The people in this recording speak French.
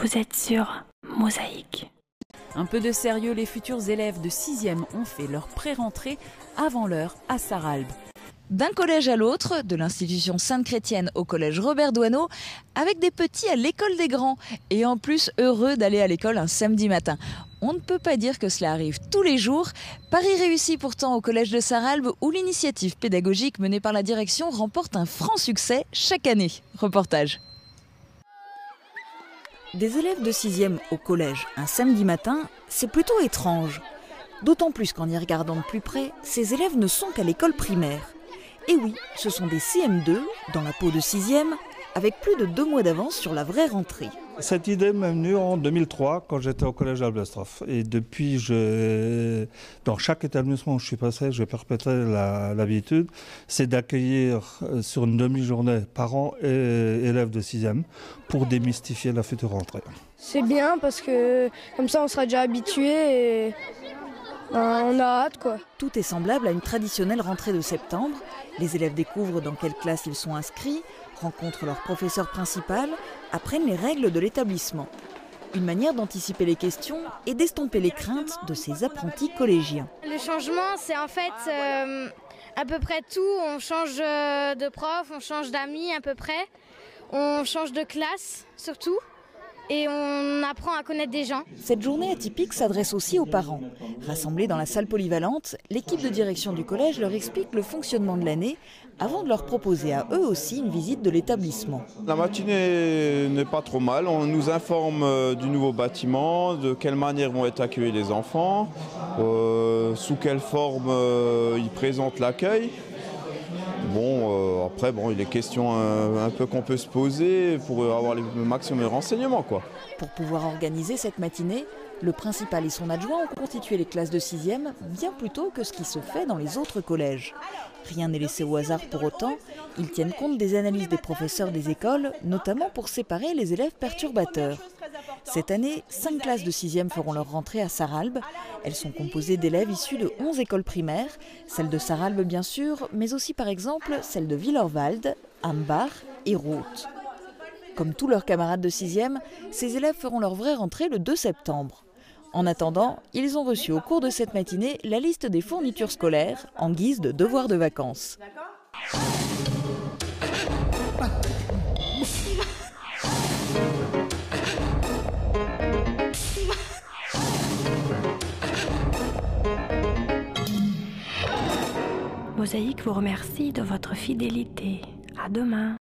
Vous êtes sur Mosaïque. Un peu de sérieux, les futurs élèves de 6e ont fait leur pré-rentrée avant l'heure à Sarralbe. D'un collège à l'autre, de l'institution Sainte-Chrétienne au collège Robert Doisneau, avec des petits à l'école des grands, et en plus heureux d'aller à l'école un samedi matin. On ne peut pas dire que cela arrive tous les jours. Pari réussi pourtant au collège de Sarralbe, où l'initiative pédagogique menée par la direction remporte un franc succès chaque année. Reportage. Des élèves de 6e au collège un samedi matin, c'est plutôt étrange. D'autant plus qu'en y regardant de plus près, ces élèves ne sont qu'à l'école primaire. Et oui, ce sont des CM2, dans la peau de 6e, avec plus de 2 mois d'avance sur la vraie rentrée. Cette idée m'est venue en 2003, quand j'étais au collège d'Albestroff. Et depuis, dans chaque établissement où je suis passé, j'ai perpétré l'habitude, c'est d'accueillir sur une demi-journée parents et élèves de 6e pour démystifier la future rentrée. C'est bien parce que comme ça on sera déjà habitué et on a hâte quoi. Tout est semblable à une traditionnelle rentrée de septembre. Les élèves découvrent dans quelle classe ils sont inscrits, rencontrent leur professeur principal, apprennent les règles de l'établissement. Une manière d'anticiper les questions et d'estomper les craintes de ces apprentis collégiens. Le changement, c'est en fait à peu près tout. On change de prof, on change d'amis à peu près. On change de classe surtout. Et on apprend à connaître des gens. Cette journée atypique s'adresse aussi aux parents. Rassemblés dans la salle polyvalente, l'équipe de direction du collège leur explique le fonctionnement de l'année avant de leur proposer à eux aussi une visite de l'établissement. La matinée n'est pas trop mal. On nous informe du nouveau bâtiment, de quelle manière vont être accueillis les enfants, sous quelle forme ils présentent l'accueil. Bon, après, il est question un peu qu'on peut se poser pour avoir le maximum de renseignements, quoi. Pour pouvoir organiser cette matinée, le principal et son adjoint ont constitué les classes de 6e bien plus tôt que ce qui se fait dans les autres collèges. Rien n'est laissé au hasard pour autant, ils tiennent compte des analyses des professeurs des écoles, notamment pour séparer les élèves perturbateurs. Cette année, 5 classes de 6e feront leur rentrée à Sarralbe. Elles sont composées d'élèves issus de 11 écoles primaires, celles de Sarralbe bien sûr, mais aussi par exemple celles de Willerwald, Ambach et Roth. Comme tous leurs camarades de 6e, ces élèves feront leur vraie rentrée le 2 septembre. En attendant, ils ont reçu au cours de cette matinée la liste des fournitures scolaires en guise de devoir de vacances. Mosaïque vous remercie de votre fidélité. À demain.